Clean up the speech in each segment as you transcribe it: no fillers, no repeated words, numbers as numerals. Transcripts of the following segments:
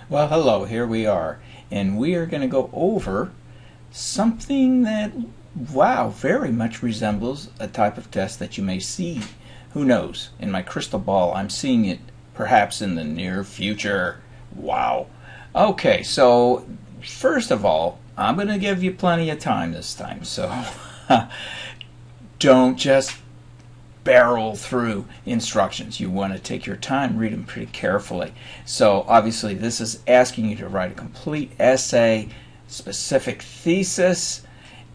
Well, hello, here we are, and we are going to go over something that, wow, very much resembles a type of test that you may see. Who knows? In my crystal ball, I'm seeing it perhaps in the near future. Wow. Okay, so first of all, I'm going to give you plenty of time this time, so don't just barrel through instructions. You want to take your time, read them pretty carefully. So obviously this is asking you to write a complete essay, specific thesis,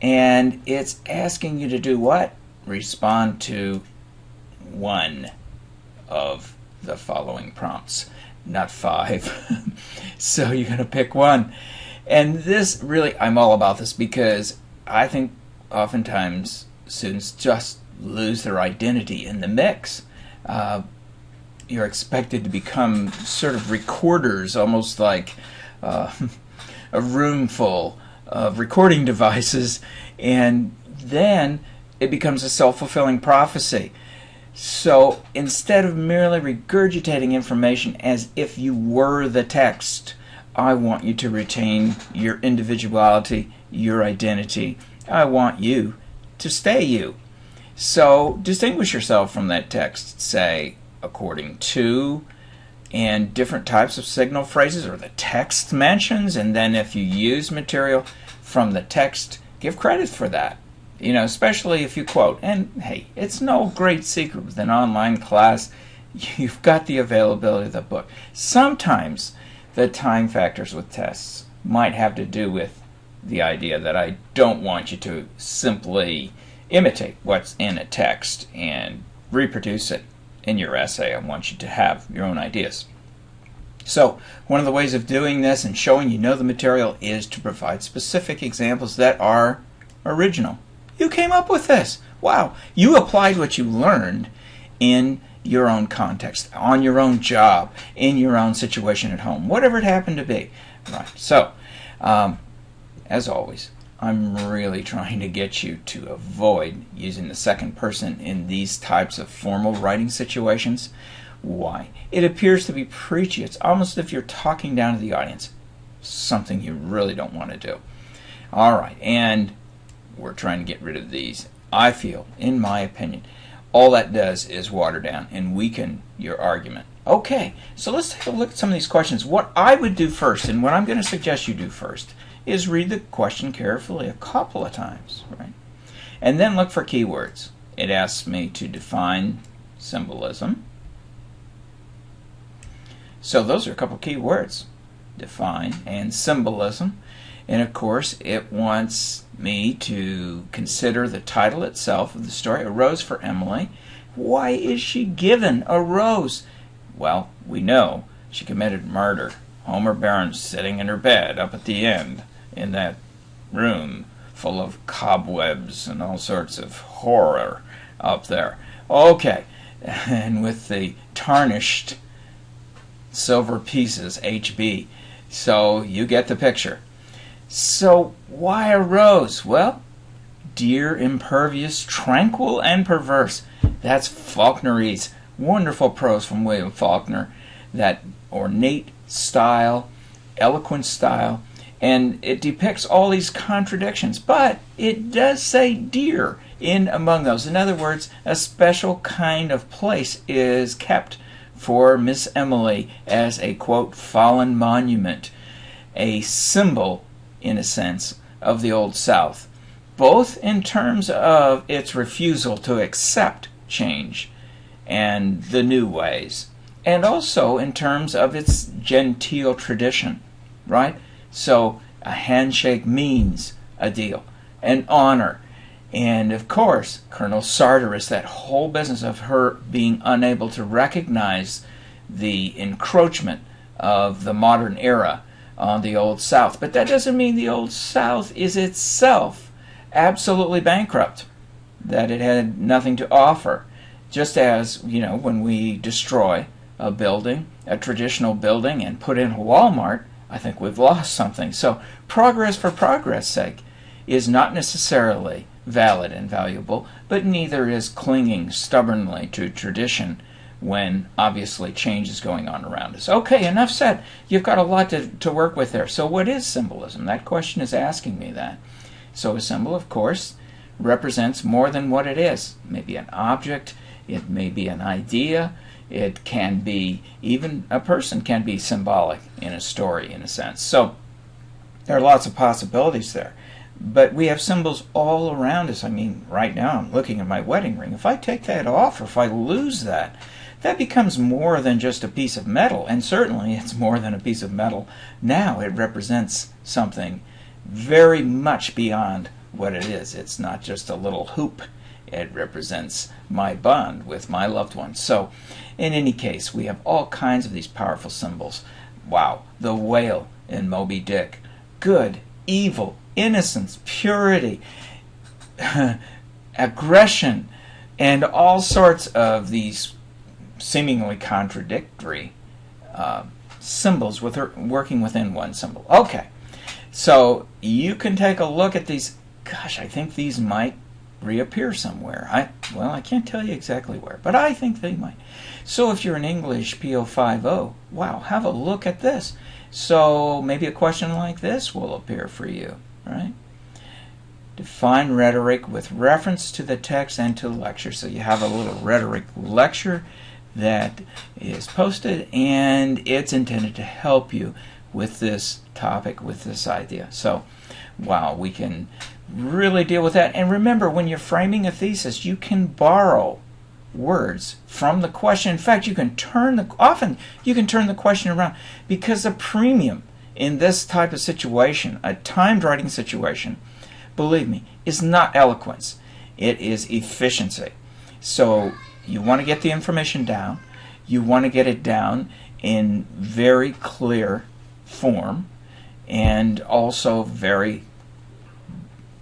and it's asking you to do what? Respond to one of the following prompts, not five. So you're going to pick one. And this really, I'm all about this because I think oftentimes students just lose their identity in the mix. You're expected to become sort of recorders, almost like a room full of recording devices, and then it becomes a self-fulfilling prophecy. So instead of merely regurgitating information as if you were the text, I want you to retain your individuality, your identity. I want you to stay you. So distinguish yourself from that text, say, according to, and different types of signal phrases or the text mentions, and then if you use material from the text, give credit for that. You know, especially if you quote. And hey, it's no great secret with an online class, you've got the availability of the book. Sometimes the time factors with tests might have to do with the idea that I don't want you to simply imitate what's in a text and reproduce it in your essay. I want you to have your own ideas. So one of the ways of doing this and showing you know the material is to provide specific examples that are original. You came up with this. Wow. You applied what you learned in your own context, on your own job, in your own situation at home, whatever it happened to be. Right. So, as always, I'm really trying to get you to avoid using the second person in these types of formal writing situations. Why? It appears to be preachy. It's almost as if you're talking down to the audience. Something you really don't want to do. All right, and we're trying to get rid of these. I feel, in my opinion, all that does is water down and weaken your argument. Okay, so let's take a look at some of these questions. What I would do first, and what I'm going to suggest you do first, is read the question carefully a couple of times, right? And then look for keywords. It asks me to define symbolism. So those are a couple key words, define and symbolism. And of course, it wants me to consider the title itself of the story, A Rose for Emily. Why is she given a rose? Well, we know she committed murder. Homer Barron's sitting in her bed up at the end in that room full of cobwebs and all sorts of horror up there. Okay, and with the tarnished silver pieces, HB. So you get the picture. So why a rose? Well, dear, impervious, tranquil, and perverse. That's Faulknerese. Wonderful prose from William Faulkner. That ornate style, eloquent style, and it depicts all these contradictions, but it does say dear in among those. In other words, a special kind of place is kept for Miss Emily as a, quote, fallen monument, a symbol, in a sense, of the Old South, both in terms of its refusal to accept change and the new ways, and also in terms of its genteel tradition, right? So a handshake means a deal, an honor. And of course, Colonel Sartoris, that whole business of her being unable to recognize the encroachment of the modern era on the Old South. But that doesn't mean the Old South is itself absolutely bankrupt, that it had nothing to offer. Just as, you know, when we destroy a building, a traditional building, and put in a Walmart, I think we've lost something. So progress for progress' sake is not necessarily valid and valuable, but neither is clinging stubbornly to tradition when obviously change is going on around us. Okay, enough said. You've got a lot to work with there. So what is symbolism? That question is asking me that. So a symbol, of course, represents more than what it is. It may be an object, it may be an idea, it can be, even a person can be symbolic in a story, in a sense. So there are lots of possibilities there. But we have symbols all around us. I mean, right now I'm looking at my wedding ring. If I take that off, or if I lose that, that becomes more than just a piece of metal. And certainly it's more than a piece of metal. Now it represents something very much beyond what it is. It's not just a little hoop. It represents my bond with my loved one. So in any case, we have all kinds of these powerful symbols. Wow, the whale in Moby Dick. Good, evil, innocence, purity, aggression, and all sorts of these seemingly contradictory symbols working within one symbol. Okay, so you can take a look at these. Gosh, I think these might reappear somewhere. I can't tell you exactly where, but I think they might. So if you're in English P050, wow, have a look at this. So maybe a question like this will appear for you, right? Define rhetoric with reference to the text and to the lecture. So you have a little rhetoric lecture that is posted, and it's intended to help you with this topic, with this idea. So, wow, we can really deal with that. And remember, when you're framing a thesis, you can borrow words from the question. In fact, you can turn the question around, because the premium in this type of situation, a timed writing situation, believe me, is not eloquence. It is efficiency. So you want to get the information down. You want to get it down in very clear form and also very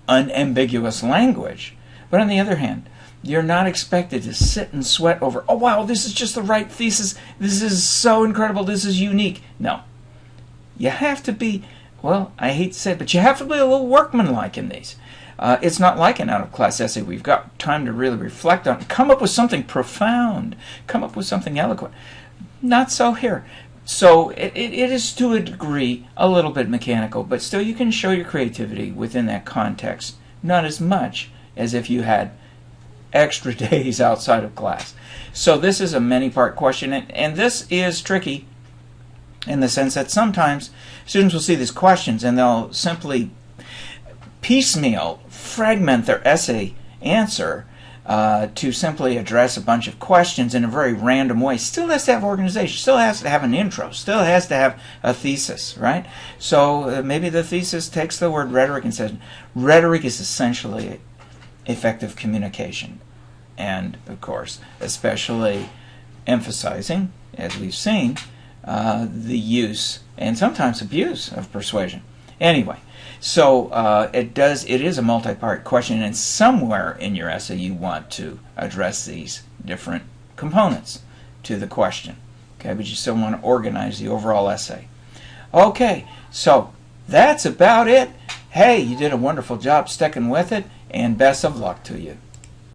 unambiguous language. But on the other hand, you're not expected to sit and sweat over, oh wow, this is just the right thesis, this is so incredible, this is unique. No. You have to be, well, I hate to say it, but you have to be a little workmanlike in these. It's not like an out-of-class essay. We've got time to really reflect on it, come up with something profound, come up with something eloquent. Not so here. So it is to a degree a little bit mechanical, but still you can show your creativity within that context. Not as much as if you had extra days outside of class. So this is a many-part question, and this is tricky in the sense that sometimes students will see these questions and they'll simply piecemeal, fragment their essay answer to simply address a bunch of questions in a very random way. Still has to have organization, still has to have an intro, still has to have a thesis, right? So maybe the thesis takes the word rhetoric and says, rhetoric is essentially effective communication. And, of course, especially emphasizing, as we've seen, the use and sometimes abuse of persuasion. Anyway, so it is a multi-part question, and somewhere in your essay you want to address these different components to the question. Okay, but you still want to organize the overall essay. Okay, so that's about it. Hey, you did a wonderful job sticking with it, and best of luck to you.